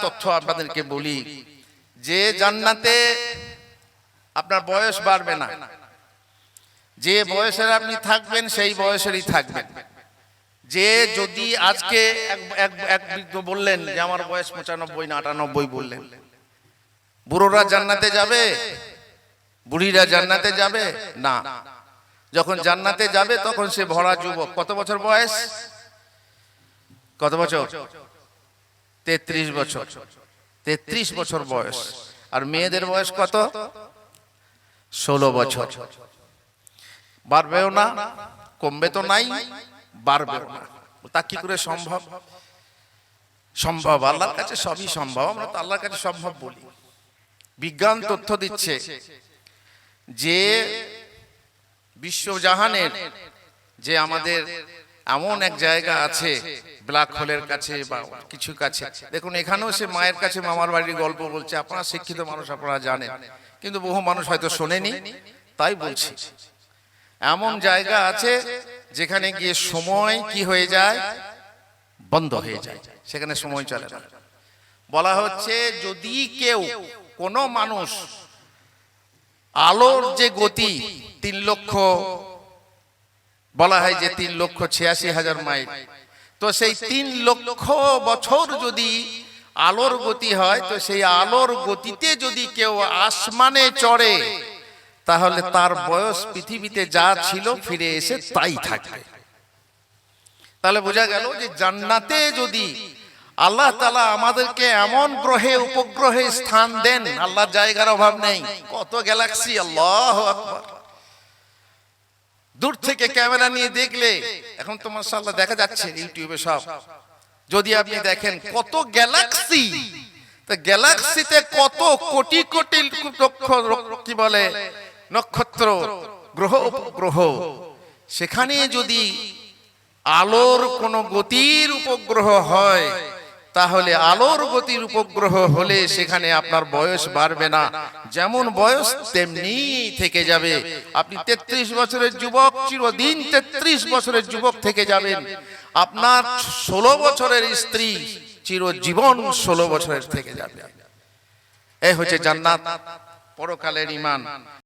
তথ্য আপনাদেরকে বলি যে জান্নাতে আপনার বয়স বাড়বে না, যে বয়সের আপনি থাকবেন সেই বয়সেরই থাকবেন। যে যদি আজকে এক বৃদ্ধ বললেন যে আমার বয়স 95 না 98 বললেন, বুড়োরা জান্নাতে যাবে? বুড়িরা জান্নাতে যাবে না। যখন জান্নাতে যাবে তখন সে ভরা যুবক। কত বছর বয়স? কত বছর? 33 বছর। 33 বছর বয়স। আর মেয়েদের বয়স কত? 16 বছর। বাড়বেও না, কমবে তো নাই, বাড়বেও না। তা কি করে সম্ভব? সম্ভব, আল্লাহর কাছে সবই সম্ভব। আমরা তো আল্লাহর কাছে সম্ভব বলি। বিজ্ঞান তথ্য দিচ্ছে যে বিশ্বজাহানের যে আমাদের এমন এক জায়গা আছে ব্ল্যাক হোলের কাছে বা কিছু কাছে, দেখুন এখানেও সে মায়ের কাছে মামার বাড়ির গল্প বলছে। আপনারা শিক্ষিত মানুষ, আপনারা জানেন, কিন্তু বহু মানুষ হয়তো শোনেনি, তাই বলছি। এমন জায়গা আছে যেখানে গিয়ে সময় কি হয়ে যায়? বন্ধ হয়ে যায়, সেখানে সময় চলে না। বলা হচ্ছে যদি কেউ, কোনো মানুষ আলোর যে গতি 3 লক্ষ, বলা হয় যে 3,86,000 মাইল, তো সেই 3 লক্ষ বছর যদি আলোর গতি হয়, তো সেই আলোর গতিতে যদি কেউ আসমানে চড়ে, তাহলে তার বয়স পৃথিবীতে যা ছিল ফিরে এসে তাই থাকবে। তাহলে বোঝা গেল যে জান্নাতে যদি আল্লাহ তাআলা আমাদেরকে এমন গ্রহে উপগ্রহে স্থান দেন, আল্লাহর জায়গার অভাব নেই। কত গ্যালাক্সি, আল্লাহু আকবার। দূর থেকে ক্যামেরা নিয়ে দেখলে, এখন তো মাশাআল্লাহ দেখা যাচ্ছে ইউটিউবে সব, যদি আপনি দেখেন কত গ্যালাক্সি, তো গ্যালাক্সিতে কত কোটি কোটি লক্ষ কি বলে নক্ষত্র, গ্রহ উপগ্রহ। সেখানে যদি আলোর কোন গতির উপগ্রহ হয়, তাহলে আলোর গতির উপগ্রহ হলে সেখানে আপনার বয়স বাড়বে না, যেমন বয়স তেমনি থেকে যাবে। আপনি 33 বছরের যুবক, চিরদিন 33 বছরের যুবক থেকে যাবেন। আপনার 16 বছরের স্ত্রী চিরজীবন 16 বছরের থেকে যাবে। এই হচ্ছে জান্নাত, পরকালের ঈমান।